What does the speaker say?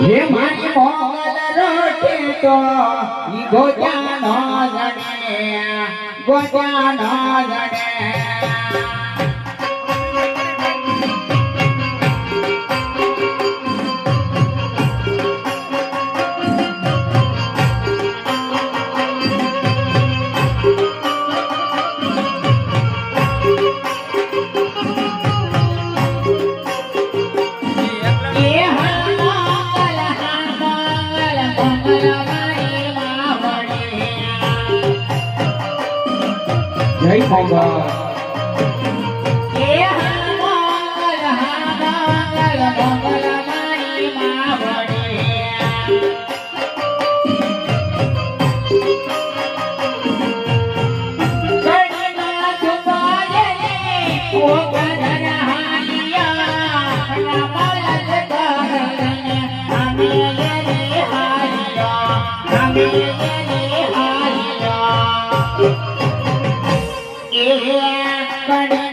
હે મારી મોગલ રોટી તો ઈ ગોજા નો જડે ગોજા નો જડે જય બાબા એ મંગલ મંગલ મારી માં વડે કડીના સુપાલે ઓ ગધર હાલિયા રમલત કરને અમે રે હાલિયા અમે રે હાલિયા એ